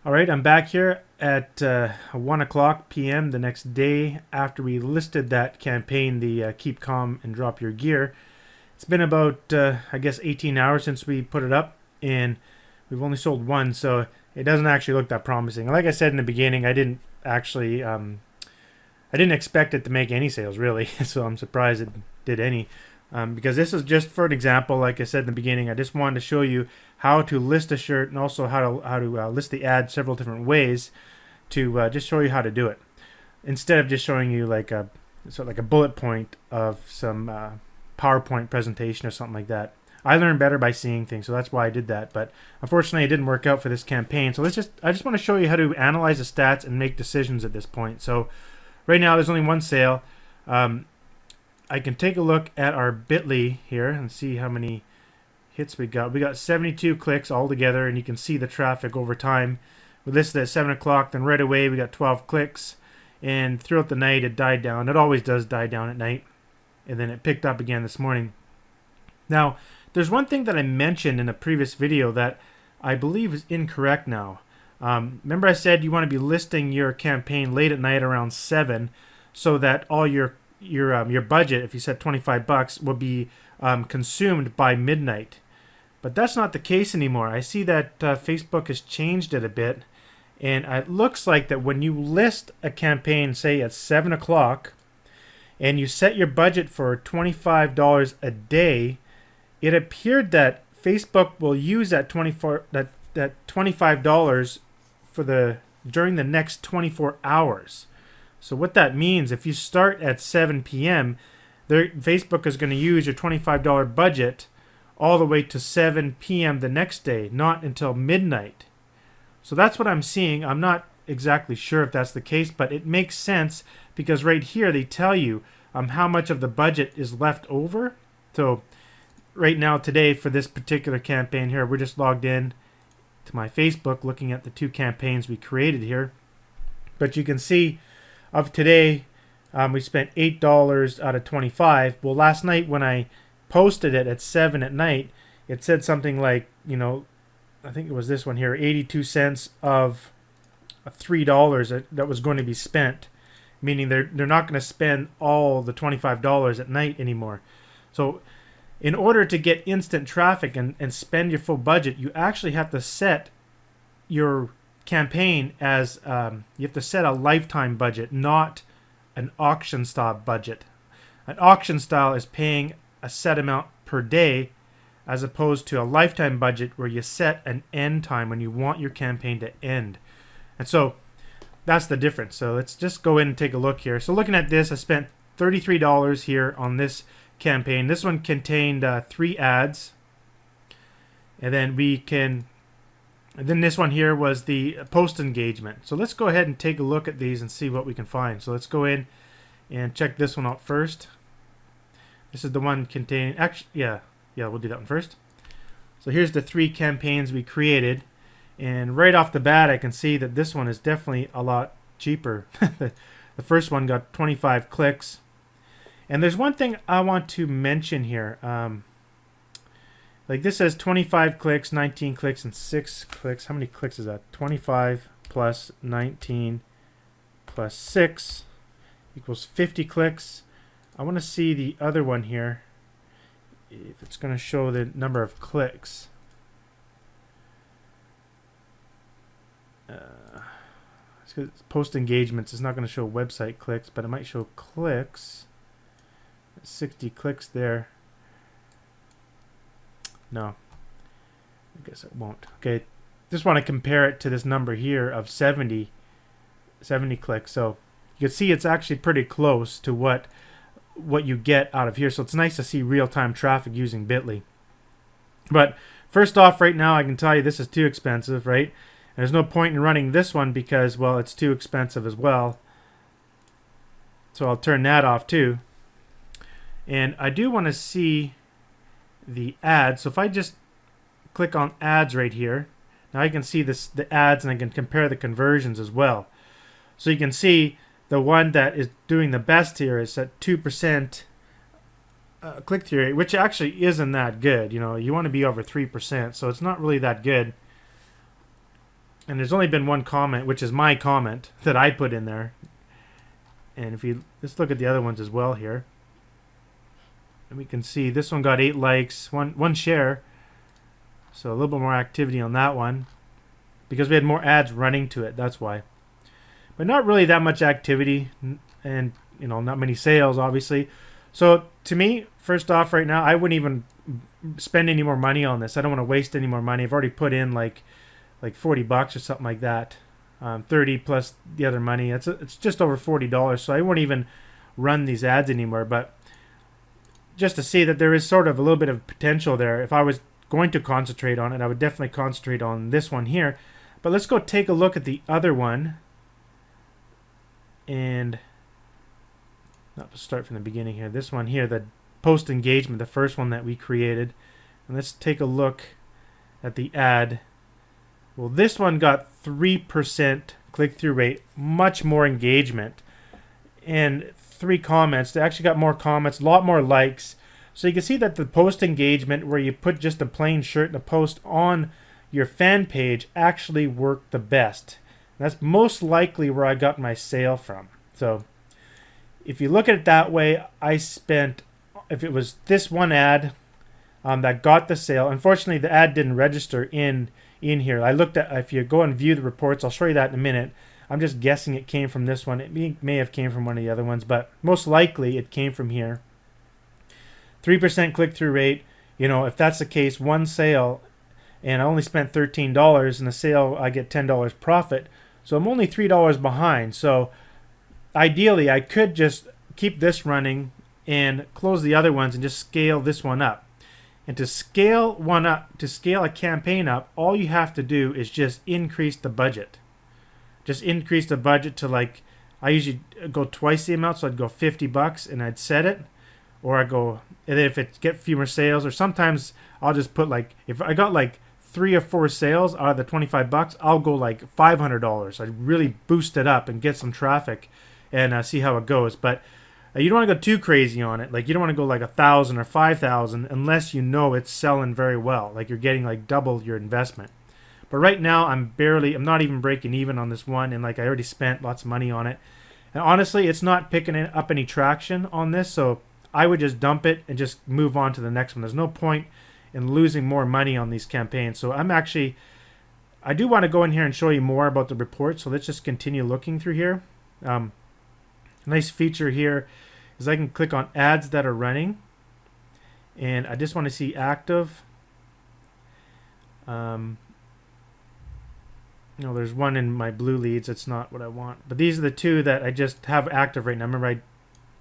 All right, I'm back here at 1 o'clock p.m. the next day after we listed that campaign, the Keep Calm and Drop Your Gear. It's been about, I guess, 18 hours since we put it up, and we've only sold one, so it doesn't actually look that promising. Like I said in the beginning, I didn't actually, I didn't expect it to make any sales, really, so I'm surprised it did any. Because this is just for an example. Like I said in the beginning, I just wanted to show you how to list a shirt and also how to list the ad several different ways to just show you how to do it, instead of just showing you like a bullet point of some PowerPoint presentation or something like that. I learn better by seeing things, so that's why I did that. But unfortunately, it didn't work out for this campaign. So I just want to show you how to analyze the stats and make decisions at this point. So right now, there's only one sale. I can take a look at our Bitly here and see how many hits we got. We got 72 clicks altogether, and you can see the traffic over time. We listed at 7 o'clock, then right away we got 12 clicks, and throughout the night it died down. It always does die down at night, and then it picked up again this morning. Now, there's one thing that I mentioned in a previous video that I believe is incorrect now. Remember I said you want to be listing your campaign late at night around 7 so that all your budget, if you set 25 bucks, will be consumed by midnight. But that's not the case anymore. I see that Facebook has changed it a bit, and it looks like that when you list a campaign, say at 7 o'clock, and you set your budget for $25 a day, it appeared that Facebook will use that $25 for during the next 24 hours. So what that means, if you start at 7 p.m., Facebook is going to use your $25 budget all the way to 7 p.m. the next day, not until midnight. So that's what I'm seeing. I'm not exactly sure if that's the case, but it makes sense because right here they tell you how much of the budget is left over. So right now, today, for this particular campaign here, we're just logged in to my Facebook looking at the two campaigns we created here. But you can see of today, we spent $8 out of 25. Well, last night when I posted it at 7 at night, it said something like, I think it was this one here, 82 cents of $3 that was going to be spent, meaning they're not going to spend all the $25 at night anymore. So in order to get instant traffic and spend your full budget, you actually have to set your campaign as you have to set a lifetime budget, not an auction style budget. An auction style is paying a set amount per day, as opposed to a lifetime budget where you set an end time when you want your campaign to end. And so that's the difference. So let's just go in and take a look here. So looking at this, I spent $33 here on this campaign. This one contained 3 ads, and then this one here was the post engagement. So let's go ahead and take a look at these and see what we can find. So let's go in and check this one out first. This is the one containing, actually, yeah, we'll do that one first. So here's the 3 campaigns we created, and right off the bat I can see that this one is definitely a lot cheaper. The first one got 25 clicks. And there's one thing I want to mention here. Like this says 25 clicks, 19 clicks, and 6 clicks. How many clicks is that? 25 plus 19 plus 6 equals 50 clicks. I want to see the other one here, if it's going to show the number of clicks. It's post engagements. It's not going to show website clicks, but it might show clicks. 60 clicks there. No, I guess it won't. Okay, just want to compare it to this number here of 70 clicks. So you can see it's actually pretty close to what you get out of here. So it's nice to see real-time traffic using Bitly. But first off, right now I can tell you this is too expensive, right? And there's no point in running this one because, well, it's too expensive as well. So I'll turn that off too. And I do want to see the ads. So if I just click on ads right here, now I can see the ads, and I can compare the conversions as well. So you can see the one that is doing the best here is at 2% click-through rate, which actually isn't that good. You want to be over 3%, so it's not really that good. And there's only been one comment, which is my comment that I put in there. And if you let's look at the other ones as well here, and we can see this one got 8 likes, one share, so a little bit more activity on that one because we had more ads running to it. That's why, but not really that much activity, and not many sales, obviously. So to me, first off, right now, I wouldn't even spend any more money on this. I don't want to waste any more money. I've already put in like $40 or something like that. 30 plus the other money. It's just over $40. So I won't even run these ads anymore. But just to see that there is sort of a little bit of potential there. If I was going to concentrate on it, I would definitely concentrate on this one here. But let's go take a look at the other one. And let's start from the beginning here. This one here, the post engagement, the first one that we created. And let's take a look at the ad. Well, this one got 3% click-through rate, much more engagement, and 3 comments. They actually got more comments, a lot more likes. So you can see that the post engagement, where you put just a plain shirt and a post on your fan page, actually worked the best. And that's most likely where I got my sale from. So if you look at it that way, I spent, if it was this one ad that got the sale, unfortunately the ad didn't register in here. I looked at, if you go and view the reports, I'll show you that in a minute. I'm just guessing it came from this one. It may have came from one of the other ones, but most likely it came from here. 3% click-through rate. If that's the case, one sale, and I only spent $13, and the sale I get $10 profit. So I'm only $3 behind. So ideally, I could just keep this running and close the other ones and just scale this one up. And to scale one up, to scale a campaign up, all you have to do is just increase the budget. Just increase the budget to, like, I usually go twice the amount, so I'd go $50 and I'd set it. Or I go, and then if it get fewer sales, or sometimes I'll just put, like, if I got like 3 or 4 sales out of the $25, I'll go like $500. I really boost it up and get some traffic and see how it goes. But you don't want to go too crazy on it. Like, you don't want to go like 1,000 or 5,000 unless you know it's selling very well. Like, you're getting like double your investment. But right now, I'm not even breaking even on this one, and like I already spent lots of money on it. And honestly, it's not picking up any traction on this, so I would just dump it and just move on to the next one. There's no point in losing more money on these campaigns. So I do want to go in here and show you more about the report. So let's just continue looking through here. Nice feature here is I can click on ads that are running, and I just want to see active. There's one in my blue leads. That's not what I want, but these are the 2 that I just have active right now. Remember,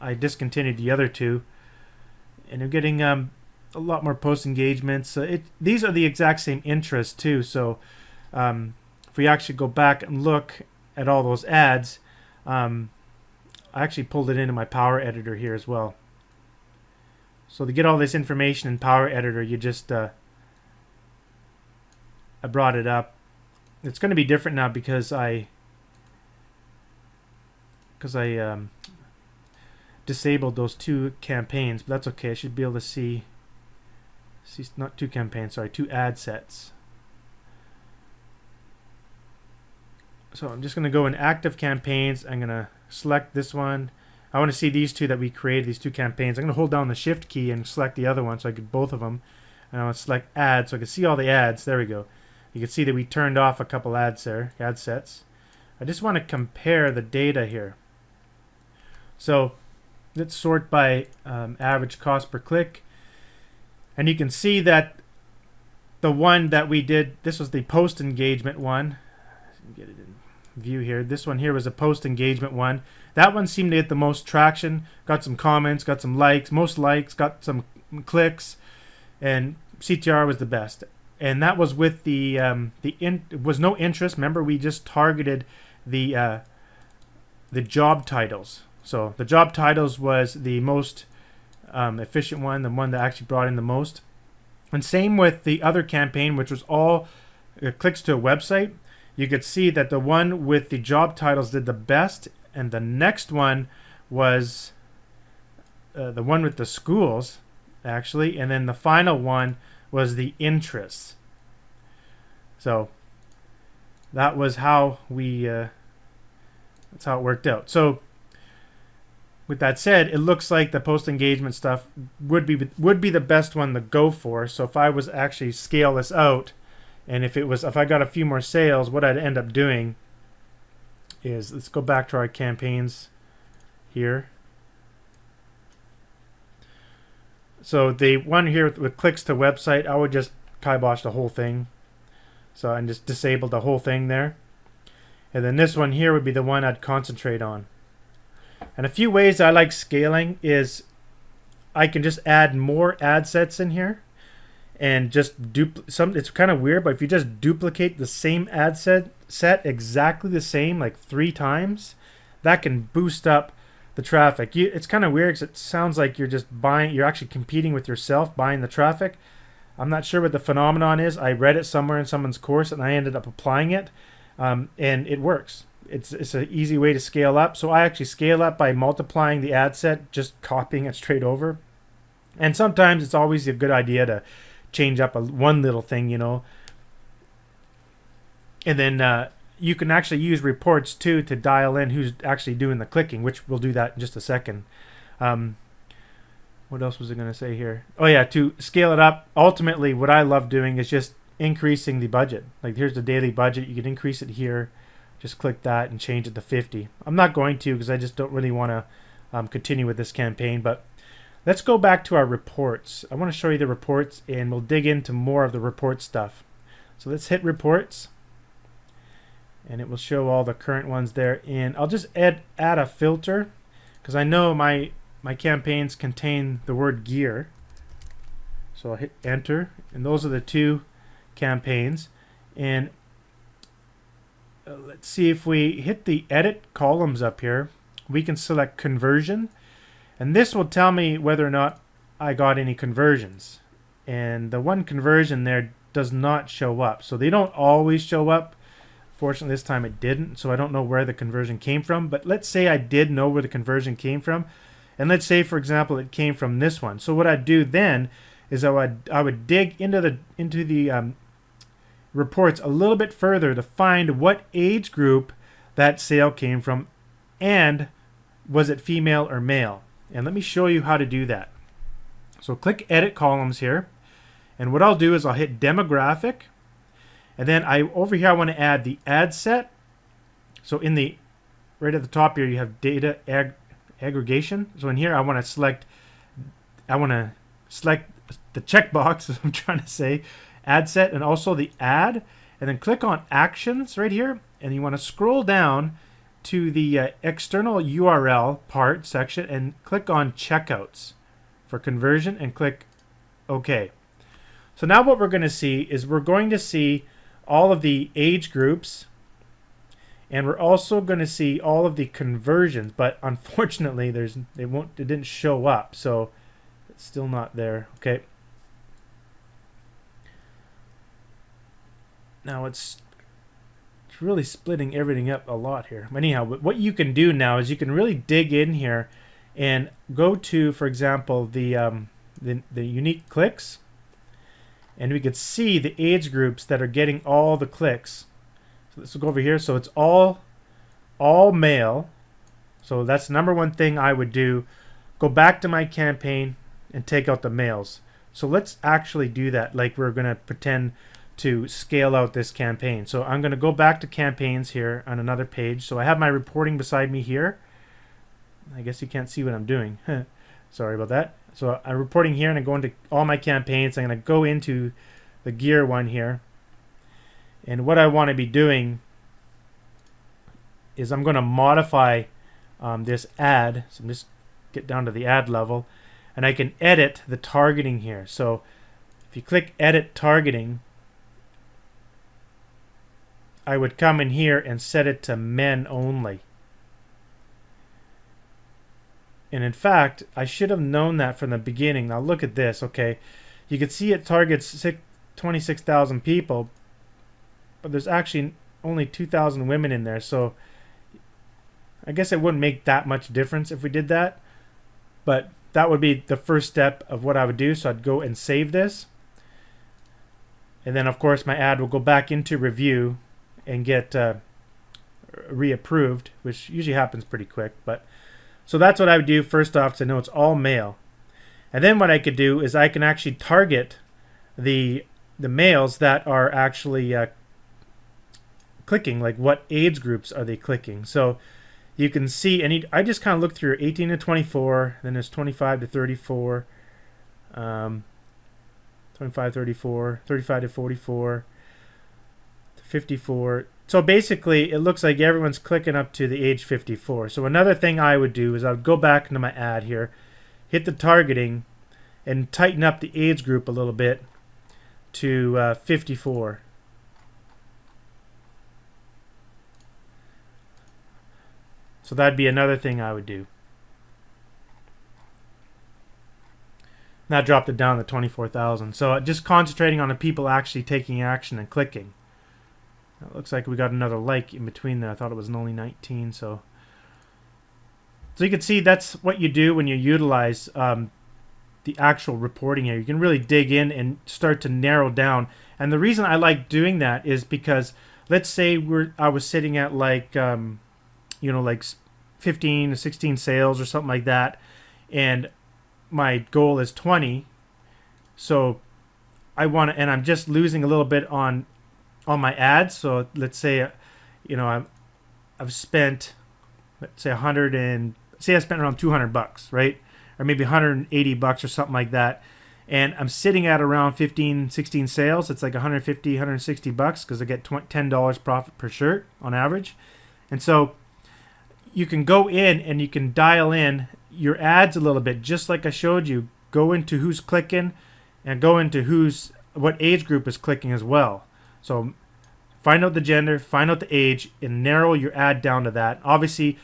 I discontinued the other 2, and I'm getting a lot more post engagements. These are the exact same interests too. So if we actually go back and look at all those ads, I actually pulled it into my Power Editor here as well. So to get all this information in Power Editor, you just I brought it up. It's going to be different now because I disabled those 2 campaigns, but that's okay. I should be able to see not 2 campaigns, sorry, 2 ad sets. So I'm just going to go in active campaigns. I'm going to select this one. I want to see these 2 that we created, these 2 campaigns. I'm going to hold down the shift key and select the other one so I get both of them. And I want to select ads so I can see all the ads. There we go. You can see that we turned off a couple ads there, ad sets. I just want to compare the data here. So let's sort by average cost per click. And you can see that the one that we did, this was the post engagement one. Get it in view here. This one here was a post engagement one. That one seemed to get the most traction, got some comments, got some likes, most likes, got some clicks, and CTR was the best. And that was with was no interest. Remember, we just targeted the job titles. So the job titles was the most efficient one, the one that actually brought in the most. And same with the other campaign, which was all clicks to a website. You could see that the one with the job titles did the best, and the next one was the one with the schools, actually, and then the final one was the interests. So that was how we that's how it worked out. So with that said, it looks like the post engagement stuff would be the best one to go for. So if I was actually scale this out, and if I got a few more sales, what I'd end up doing is, let's go back to our campaigns here. So the one here with clicks to website, I would just kibosh the whole thing. So I just disable the whole thing there. And then this one here would be the one I'd concentrate on. And a few ways I like scaling is I can just add more ad sets in here and just it's kind of weird, but if you just duplicate the same ad set exactly the same like 3 times, that can boost up the traffic. It's kind of weird because it sounds like you're just you're actually competing with yourself, buying the traffic. I'm not sure what the phenomenon is. I read it somewhere in someone's course and I ended up applying it, and it works. It's an easy way to scale up. So I actually scale up by multiplying the ad set, just copying it straight over. And sometimes it's always a good idea to change up one little thing, you know. And then you can actually use reports too to dial in who's actually doing the clicking, which we'll do that in just a second. What else was I going to say here? Oh yeah, to scale it up, ultimately what I love doing is just increasing the budget. Like here's the daily budget. You can increase it here. Just click that and change it to 50. I'm not going to because I just don't really want to continue with this campaign. But let's go back to our reports. I want to show you the reports and we'll dig into more of the report stuff. So let's hit reports and it will show all the current ones there. And I'll just add a filter because I know my campaigns contain the word gear. So I'll hit enter and those are the 2 campaigns. And let's see, if we hit the edit columns up here, we can select conversion, and this will tell me whether or not I got any conversions. And the one conversion there does not show up, so they don't always show up. Fortunately this time it didn't, so I don't know where the conversion came from. But let's say I did know where the conversion came from, and let's say for example it came from this one. So what I'd do then is I would dig into the reports a little bit further to find what age group that sale came from and was it female or male. And let me show you how to do that. So click edit columns here, and what I'll do is I'll hit demographic, and then over here I want to add the ad set. So in the right at the top here you have data aggregation. So in here I want to select the checkbox, as I'm trying to say, ad set, and also the ad, and then click on actions right here, and you want to scroll down to the external URL part section and click on checkouts for conversion and click OK. So now what we're going to see is we're going to see all of the age groups, and we're also going to see all of the conversions, but unfortunately it didn't show up, so it's still not there. Okay. Now it's really splitting everything up a lot here. But anyhow, what you can do now is you can really dig in here and go to, for example, the unique clicks, and we could see the age groups that are getting all the clicks. So let's go over here. So it's all male. So that's the number one thing I would do. Go back to my campaign and take out the males. So let's actually do that, like we're going to pretend to scale out this campaign. So I'm going to go back to campaigns here on another page. So I have my reporting beside me here. I guess you can't see what I'm doing. Sorry about that. So I'm reporting here and I'm going to all my campaigns. I'm going to go into the gear one here. And what I want to be doing is I'm going to modify this ad. So I'm just get down to the ad level, and I can edit the targeting here. So if you click edit targeting, I would come in here and set it to men only. And in fact, I should have known that from the beginning. Now look at this, okay? You can see it targets 26,000 people, but there's actually only 2,000 women in there. So I guess it wouldn't make that much difference if we did that. But that would be the first step of what I would do. So I'd go and save this. And then of course my ad will go back into review, and get reapproved, which usually happens pretty quick. But so that's what I would do first off, to know it's all male. And then what I could do is I can actually target the males that are actually clicking, like what age groups are they clicking. So you can see, and I just kind of look through 18 to 24, then there's 25 to 34, 25 34, 35 to 44, to 54. So basically it looks like everyone's clicking up to the age 54. So another thing I would do is I would go back into my ad here, hit the targeting, and tighten up the age group a little bit to 54. So that'd be another thing I would do. Now dropped it down to 24,000. So just concentrating on the people actually taking action and clicking. It looks like we got another like in between there. I thought it was only 19. So you can see that's what you do when you utilize the actual reporting here. You can really dig in and start to narrow down. And the reason I like doing that is because, let's say I was sitting at like like 15 to 16 sales or something like that, and my goal is 20. So I want to, and I'm just losing a little bit on my ads. So let's say I've spent, let's say 100, and say I spent around $200, right? Or maybe $180 or something like that. And I'm sitting at around 15, 16 sales. It's like $150, $160 because I get $10 profit per shirt on average. And so you can go in and you can dial in your ads a little bit, just like I showed you. Go into who's clicking and go into what age group is clicking as well. So find out the gender, find out the age, and narrow your ad down to that. Obviously,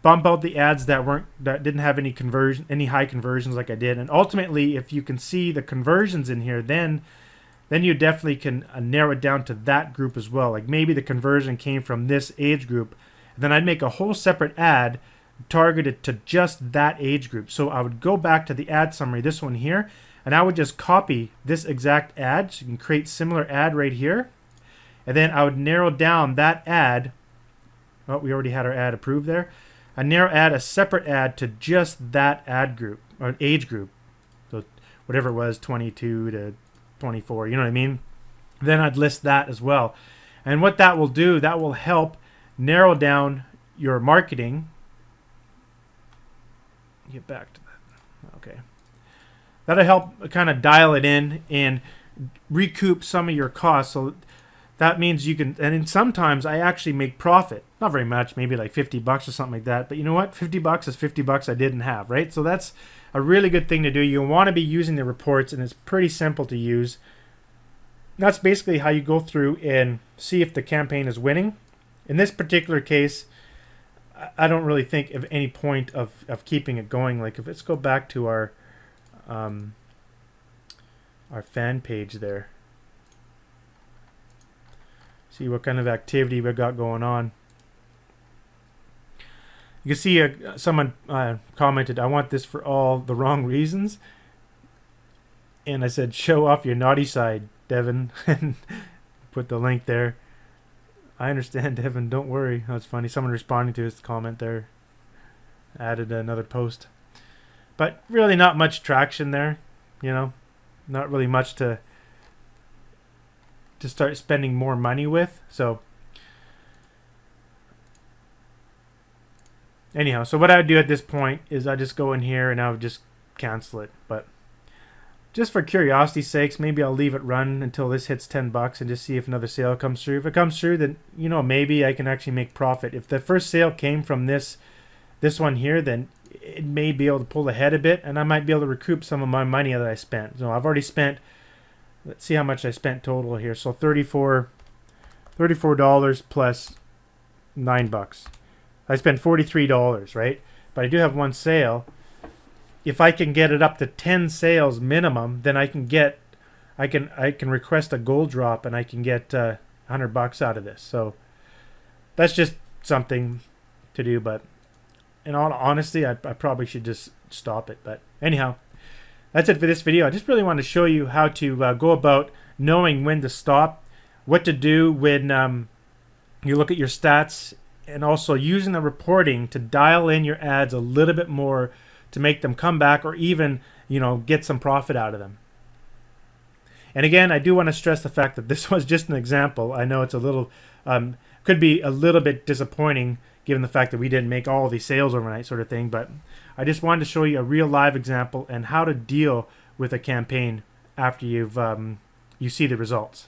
bump out the ads that didn't have any high conversions like I did. And ultimately, if you can see the conversions in here, then you definitely can narrow it down to that group as well. Like maybe the conversion came from this age group. Then I'd make a whole separate ad targeted to just that age group. So I would go back to the ad summary, this one here, and I would just copy this exact ad. So you can create similar ad right here. And then I would narrow down that ad. Oh, we already had our ad approved there. I add a separate ad to just that ad group or age group. So whatever it was, 22 to 24, you know what I mean? Then I'd list that as well. And what that will do, that will help narrow down your marketing. Get back to that. Okay. That'll help kind of dial it in and recoup some of your costs. So that means you can, and then sometimes I actually make profit. Not very much, maybe like $50 or something like that. But you know what? $50 is $50 I didn't have, right? So that's a really good thing to do. You want to be using the reports, and it's pretty simple to use. That's basically how you go through and see if the campaign is winning. In this particular case, I don't really think of any point of keeping it going. Like, let's go back to our fan page there. See what kind of activity we got going on. You can see someone commented, "I want this for all the wrong reasons." And I said, "Show off your naughty side, Devin." And put the link there. I understand, Devin. Don't worry. That's funny. Someone responding to his comment there added another post. But really not much traction there. You know, not really much to start spending more money with. So anyhow, so what I would do at this point is I just go in here and I would just cancel it. But just for curiosity's sakes, maybe I'll leave it run until this hits $10 and just see if another sale comes through. If it comes through, then maybe I can actually make profit. If the first sale came from this one here, then it may be able to pull ahead a bit, and I might be able to recoup some of my money that I spent. So I've already spent, let's see how much I spent total here. So $34 plus $9. I spent $43, right? But I do have one sale. If I can get it up to 10 sales minimum, then I can request a gold drop and I can get $100 out of this. So that's just something to do. But in all honesty, I probably should just stop it. But anyhow, that's it for this video. I just really want to show you how to go about knowing when to stop, what to do when You look at your stats and also using the reporting to dial in your ads a little bit more to make them come back or even, get some profit out of them. And again, I do want to stress the fact that this was just an example. I know it's a little, could be a little bit disappointing given the fact that we didn't make all these sales overnight sort of thing, but I just wanted to show you a real live example and how to deal with a campaign after you see the results.